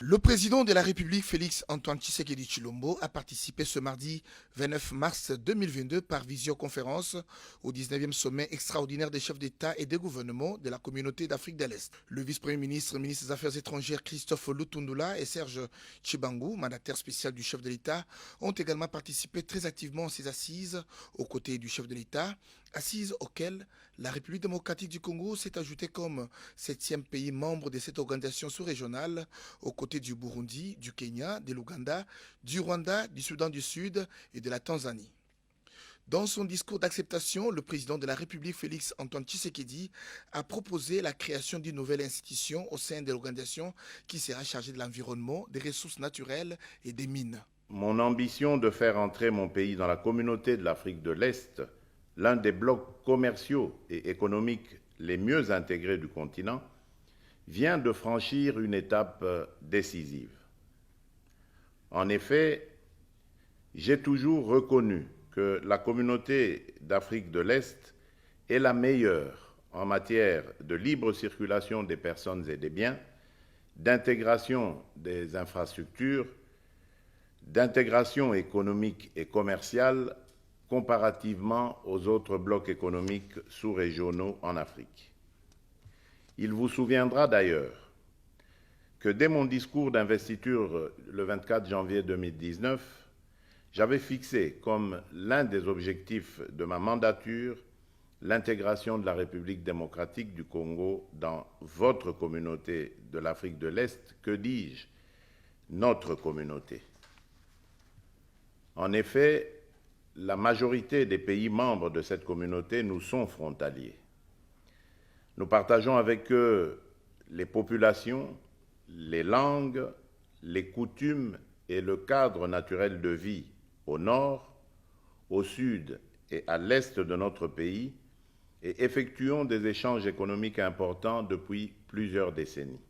Le président de la République, Félix Antoine Tshisekedi Tshilombo, a participé ce mardi 29 mars 2022 par visioconférence au 19e sommet extraordinaire des chefs d'État et des gouvernements de la communauté d'Afrique de l'Est. Le vice-premier ministre, ministre des Affaires étrangères Christophe Lutundula et Serge Tshibangou, mandataire spécial du chef de l'État, ont également participé très activement à ces assises aux côtés du chef de l'État, assises auxquelles la République démocratique du Congo s'est ajoutée comme 7e pays membre de cette organisation sous-régionale aux côtés du Burundi, du Kenya, de l'Ouganda, du Rwanda, du Soudan du Sud et de la Tanzanie. Dans son discours d'acceptation, le président de la République, Félix Antoine Tshisekedi, a proposé la création d'une nouvelle institution au sein de l'organisation qui sera chargée de l'environnement, des ressources naturelles et des mines. Mon ambition de faire entrer mon pays dans la communauté de l'Afrique de l'Est, l'un des blocs commerciaux et économiques les mieux intégrés du continent, vient de franchir une étape décisive. En effet, j'ai toujours reconnu que la communauté d'Afrique de l'Est est la meilleure en matière de libre circulation des personnes et des biens, d'intégration des infrastructures, d'intégration économique et commerciale comparativement aux autres blocs économiques sous-régionaux en Afrique. Il vous souviendra d'ailleurs que dès mon discours d'investiture le 24 janvier 2019, j'avais fixé comme l'un des objectifs de ma mandature l'intégration de la République démocratique du Congo dans votre communauté de l'Afrique de l'Est, que dis-je, notre communauté. En effet, la majorité des pays membres de cette communauté nous sont frontaliers. Nous partageons avec eux les populations, les langues, les coutumes et le cadre naturel de vie au nord, au sud et à l'est de notre pays et effectuons des échanges économiques importants depuis plusieurs décennies.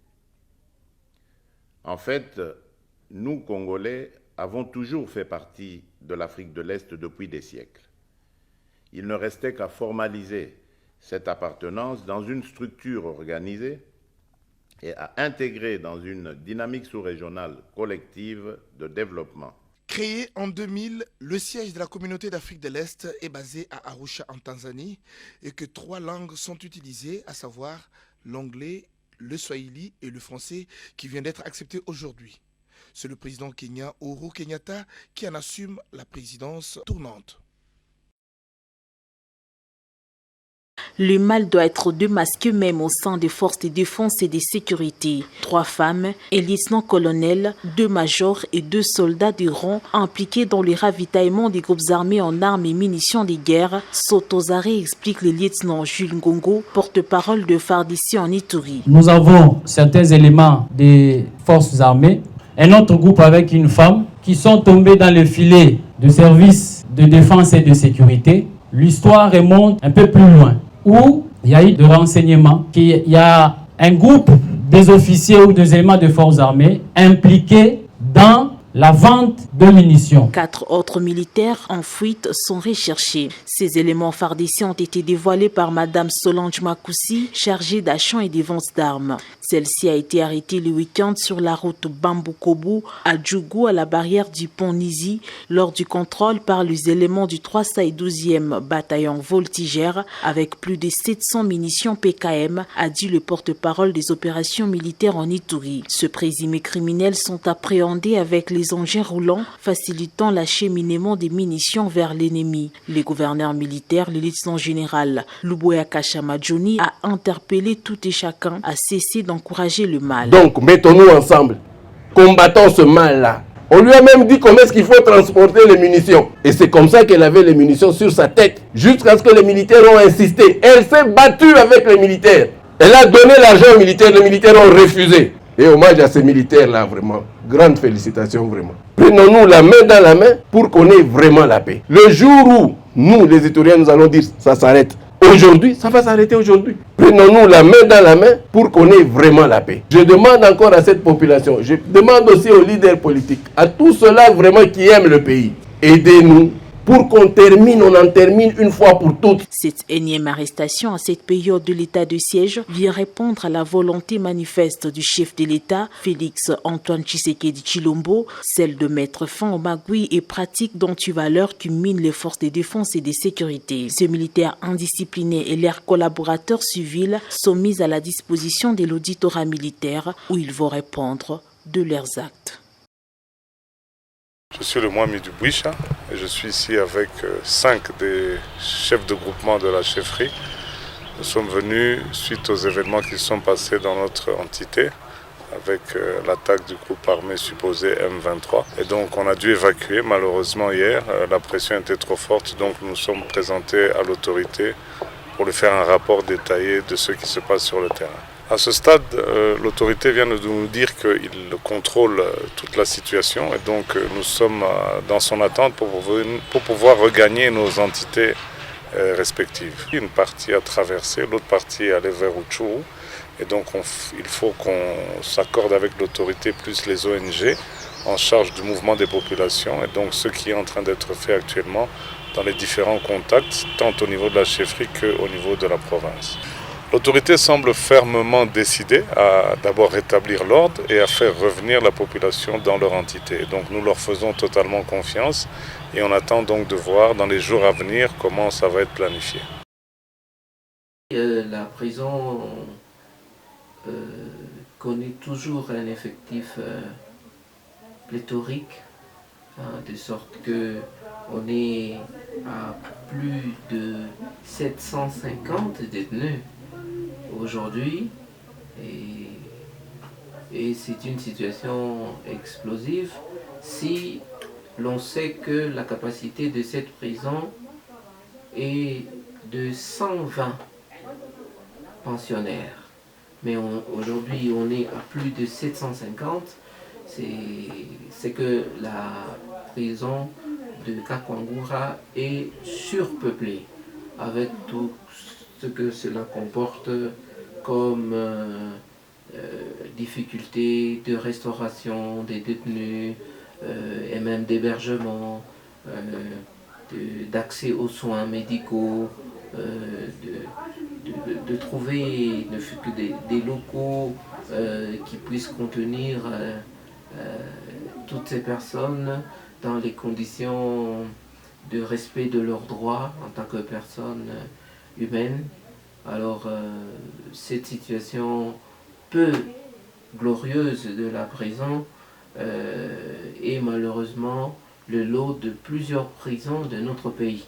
En fait, nous, Congolais, avons toujours fait partie de l'Afrique de l'Est depuis des siècles. Il ne restait qu'à formaliser cette appartenance dans une structure organisée et à intégrer dans une dynamique sous-régionale collective de développement. Créé en 2000, le siège de la communauté d'Afrique de l'Est est basé à Arusha en Tanzanie et que 3 langues sont utilisées, à savoir l'anglais, le swahili et le français qui vient d'être acceptés aujourd'hui. C'est le président kenyan Uhuru Kenyatta qui en assume la présidence tournante. Le mal doit être démasqué même au sein des forces de défense et de sécurité. 3 femmes, un lieutenant-colonel, 2 majors et 2 soldats de rang impliqués dans le ravitaillement des groupes armés en armes et munitions de guerre sont aux arrêts, explique le lieutenant Jules Ngongo, porte-parole de FARDC en Ituri. Nous avons certains éléments des forces armées, un autre groupe avec une femme qui sont tombés dans le filet de services de défense et de sécurité. L'histoire remonte un peu plus loin, où il y a eu des renseignements qu'il y a un groupe des officiers ou des éléments de forces armées impliqués dans la vente de munitions. 4 autres militaires en fuite sont recherchés. Ces éléments FARDC ont été dévoilés par Madame Solange Makoussi, chargée d'achat et des ventes d'armes. Celle-ci a été arrêtée le week-end sur la route Bambukobu à Djougou, à la barrière du pont Nizi, lors du contrôle par les éléments du 312e bataillon voltigère avec plus de 700 munitions PKM, a dit le porte-parole des opérations militaires en Ituri. Ce présumé criminels sont appréhendés avec les engins roulants, facilitant l'acheminement des munitions vers l'ennemi. Le gouverneur militaire, le lieutenant général Luboya Kashamadjoni, a interpellé tout et chacun à cesser d'encourager le mal. Donc, mettons-nous ensemble, combattons ce mal-là. On lui a même dit comment est-ce qu'il faut transporter les munitions. Et c'est comme ça qu'elle avait les munitions sur sa tête, jusqu'à ce que les militaires ont insisté. Elle s'est battue avec les militaires. Elle a donné l'argent aux militaires, les militaires ont refusé. Et hommage à ces militaires-là, vraiment. Grande félicitations, vraiment. Prenons-nous la main dans la main pour qu'on ait vraiment la paix. Le jour où nous, les Ituriens, nous allons dire ça s'arrête aujourd'hui, ça va s'arrêter aujourd'hui. Prenons-nous la main dans la main pour qu'on ait vraiment la paix. Je demande encore à cette population, je demande aussi aux leaders politiques, à tous ceux-là vraiment qui aiment le pays, aidez-nous pour qu'on on en termine une fois pour toutes. Cette énième arrestation à cette période de l'état de siège vient répondre à la volonté manifeste du chef de l'État, Félix Antoine Tshisekedi Tshilombo, celle de mettre fin aux magouilles et pratiques d'antivaleurs qui minent les forces de défense et de sécurité. Ces militaires indisciplinés et leurs collaborateurs civils sont mis à la disposition de l'auditorat militaire où ils vont répondre de leurs actes. Je suis le Mwami du Bouicha et je suis ici avec 5 des chefs de groupement de la chefferie. Nous sommes venus suite aux événements qui sont passés dans notre entité avec l'attaque du groupe armé supposé M23. Et donc on a dû évacuer malheureusement hier. La pression était trop forte, donc nous sommes présentés à l'autorité pour lui faire un rapport détaillé de ce qui se passe sur le terrain. À ce stade, l'autorité vient de nous dire qu'il contrôle toute la situation et donc nous sommes dans son attente pour pouvoir regagner nos entités respectives. Une partie a traversé, l'autre partie est allée vers Rutshuru et donc il faut qu'on s'accorde avec l'autorité plus les ONG en charge du mouvement des populations et donc ce qui est en train d'être fait actuellement dans les différents contacts, tant au niveau de la chefferie qu'au niveau de la province. L'autorité semble fermement décidée à d'abord rétablir l'ordre et à faire revenir la population dans leur entité. Donc nous leur faisons totalement confiance et on attend donc de voir dans les jours à venir comment ça va être planifié. La prison connaît toujours un effectif pléthorique, de sorte qu'on est à plus de 750 détenus aujourd'hui et c'est une situation explosive si l'on sait que la capacité de cette prison est de 120 pensionnaires. Mais aujourd'hui on est à plus de 750, c'est que la prison de Kakwangura est surpeuplée avec tout ce que cela comporte comme difficultés de restauration des détenus et même d'hébergement, d'accès aux soins médicaux, de trouver des locaux qui puissent contenir toutes ces personnes dans les conditions de respect de leurs droits en tant que personnes humaines. Alors cette situation peu glorieuse de la prison est malheureusement le lot de plusieurs prisons de notre pays.